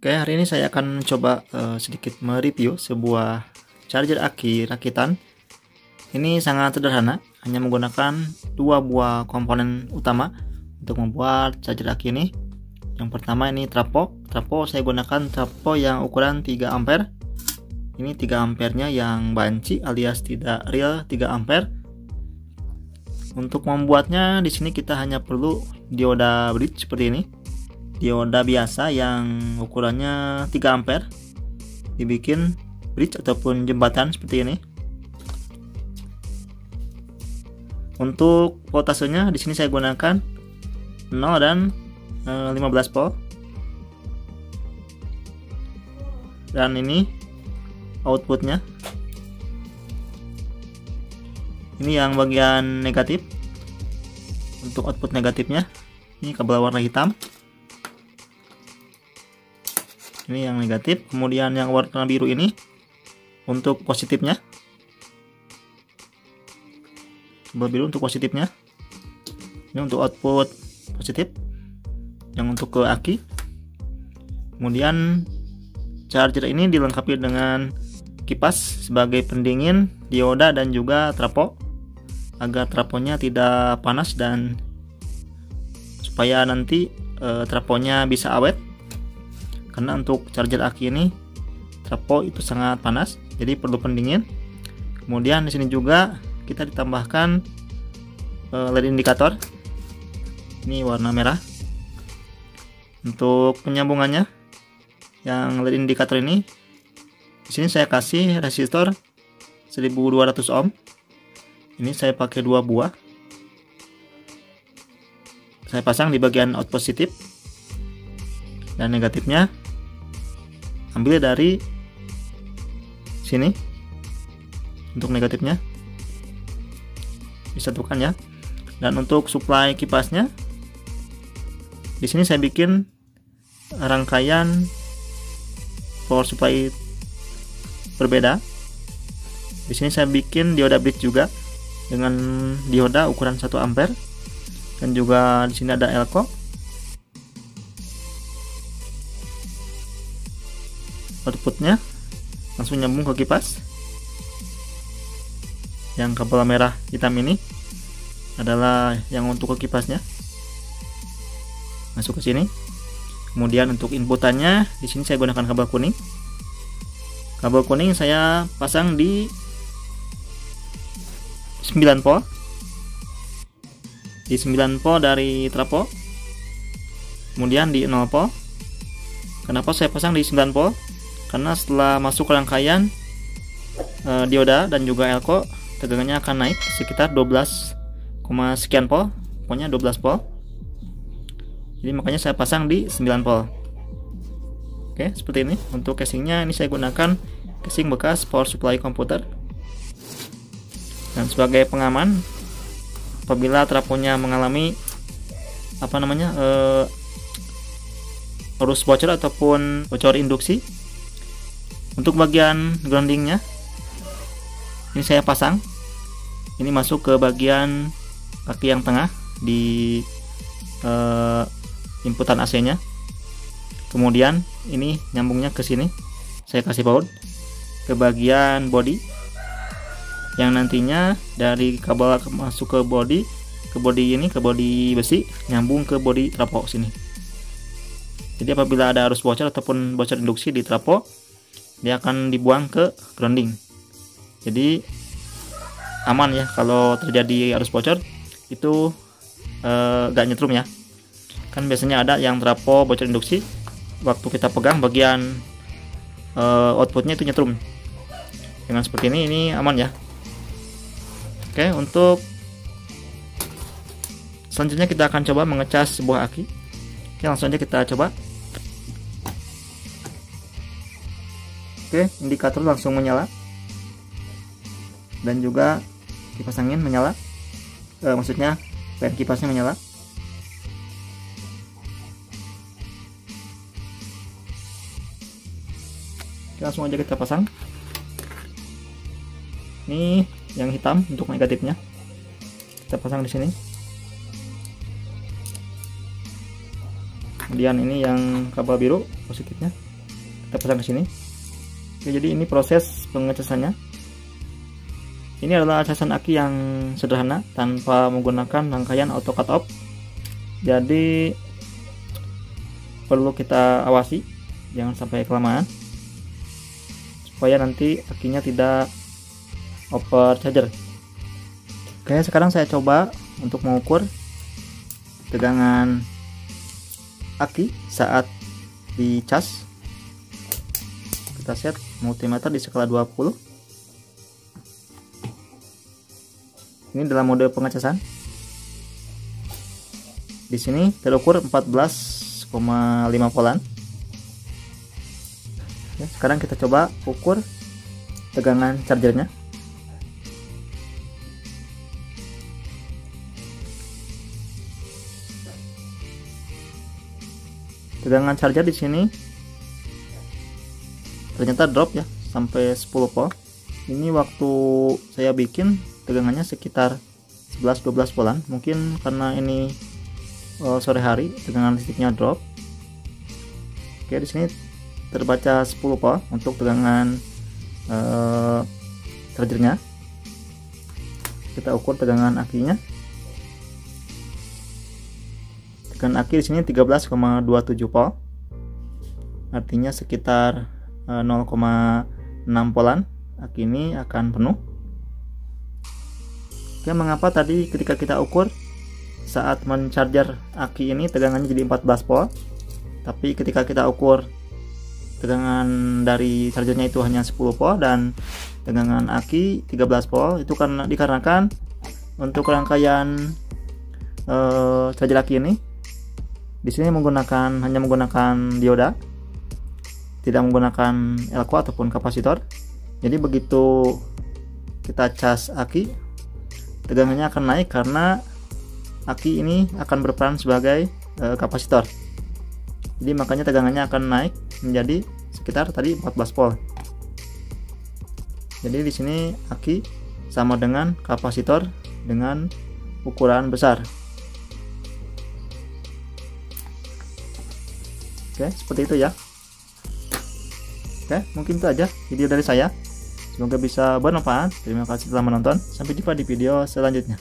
Oke, hari ini saya akan mencoba sedikit mereview sebuah charger aki rakitan. Ini sangat sederhana, hanya menggunakan dua buah komponen utama untuk membuat charger aki ini. Yang pertama ini trapo saya gunakan trapo yang ukuran 3 ampere. Ini 3 ampernya yang banci alias tidak real 3 ampere. Untuk membuatnya di sini kita hanya perlu dioda bridge seperti ini. Dioda biasa yang ukurannya 3 ampere dibikin bridge ataupun jembatan seperti ini. Untuk voltasenya di sini saya gunakan 0 dan 15 volt. Dan ini outputnya. Ini yang bagian negatif. Untuk output negatifnya ini kabel warna hitam. Ini yang negatif, kemudian yang warna biru ini untuk positifnya. Kabel biru untuk positifnya. Ini untuk output positif. Yang untuk ke aki. Kemudian charger ini dilengkapi dengan kipas sebagai pendingin, dioda dan juga trapo agar traponya tidak panas dan supaya nanti traponya bisa awet. Karena untuk charger aki ini trapo itu sangat panas, jadi perlu pendingin. Kemudian di sini juga kita ditambahkan LED indikator. Ini warna merah. Untuk penyambungannya, yang LED indikator ini, di sini saya kasih resistor 1200 ohm. Ini saya pakai 2 buah. Saya pasang di bagian out positif dan negatifnya ambil dari sini. Untuk negatifnya disatukan ya. Dan untuk supply kipasnya di sini saya bikin rangkaian power supply berbeda. Di sini saya bikin dioda bridge juga dengan dioda ukuran 1 ampere dan juga di sini ada elko. Outputnya langsung nyambung ke kipas. Yang kabel merah hitam ini adalah yang untuk ke kipasnya, masuk ke sini. Kemudian untuk inputannya di sini saya gunakan kabel kuning. Kabel kuning saya pasang di 9 volt. Di 9 volt dari trapo. Kemudian di 0 volt. Kenapa saya pasang di 9 volt? Karena setelah masuk ke rangkaian dioda dan juga elko, tegangannya akan naik sekitar 12, sekian volt, pokoknya 12 volt. Jadi makanya saya pasang di 9 volt. Oke, seperti ini. Untuk casingnya ini saya gunakan casing bekas power supply komputer. Dan sebagai pengaman apabila trafonya mengalami arus bocor ataupun bocor induksi. Untuk bagian groundingnya ini saya pasang. Ini masuk ke bagian kaki yang tengah di inputan AC-nya. Kemudian ini nyambungnya ke sini. Saya kasih baut ke bagian body yang nantinya dari kabel masuk ke body ini, ke body besi, nyambung ke body trapo sini. Jadi apabila ada arus bocor ataupun bocor induksi di trapo, dia akan dibuang ke grounding. Jadi aman ya kalau terjadi arus bocor itu gak nyetrum ya. Kan biasanya ada yang trapo bocor induksi, waktu kita pegang bagian outputnya itu nyetrum. Dengan seperti ini aman ya. Oke, untuk selanjutnya kita akan coba mengecas sebuah aki. Oke, langsung aja kita coba. Oke, indikator langsung menyala dan juga kipas angin menyala. Maksudnya fan kipasnya menyala. Oke, langsung aja kita pasang. Ini yang hitam untuk negatifnya. Kita pasang di sini. Kemudian ini yang kabel biru positifnya. kita pasang ke sini. Oke, jadi ini proses pengecasannya. Ini adalah casan aki yang sederhana tanpa menggunakan rangkaian auto cut off. Jadi perlu kita awasi, jangan sampai kelamaan, supaya nanti akinya tidak over charger. Oke, sekarang saya coba untuk mengukur tegangan aki saat dicas. Kita set multimeter di skala 20. Ini dalam mode pengecasan. Di sini terukur 14,5 volt. Ya, sekarang kita coba ukur tegangan chargernya. Tegangan charger di sini ternyata drop ya sampai 10 volt. Ini waktu saya bikin tegangannya sekitar 11-12 volt. Mungkin karena ini sore hari tegangan listriknya drop. Oke, di sini terbaca 10 volt untuk tegangan chargernya. Kita ukur tegangan akinya. Tegangan aki di sini 13,27 volt. Artinya sekitar 0,6 volt aki ini akan penuh. Oke, mengapa tadi ketika kita ukur saat mencharger aki ini tegangannya jadi 14 volt, tapi ketika kita ukur tegangan dari chargernya itu hanya 10 volt dan tegangan aki 13 volt? Itu karena dikarenakan untuk rangkaian charger aki ini di sini hanya menggunakan dioda, tidak menggunakan elko ataupun kapasitor. Jadi begitu kita cas aki, tegangannya akan naik karena aki ini akan berperan sebagai kapasitor. Jadi makanya tegangannya akan naik menjadi sekitar tadi 14 volt. Jadi di sini aki sama dengan kapasitor dengan ukuran besar. Oke, seperti itu ya. Oke, mungkin itu aja video dari saya. Semoga bisa bermanfaat. Terima kasih telah menonton. Sampai jumpa di video selanjutnya.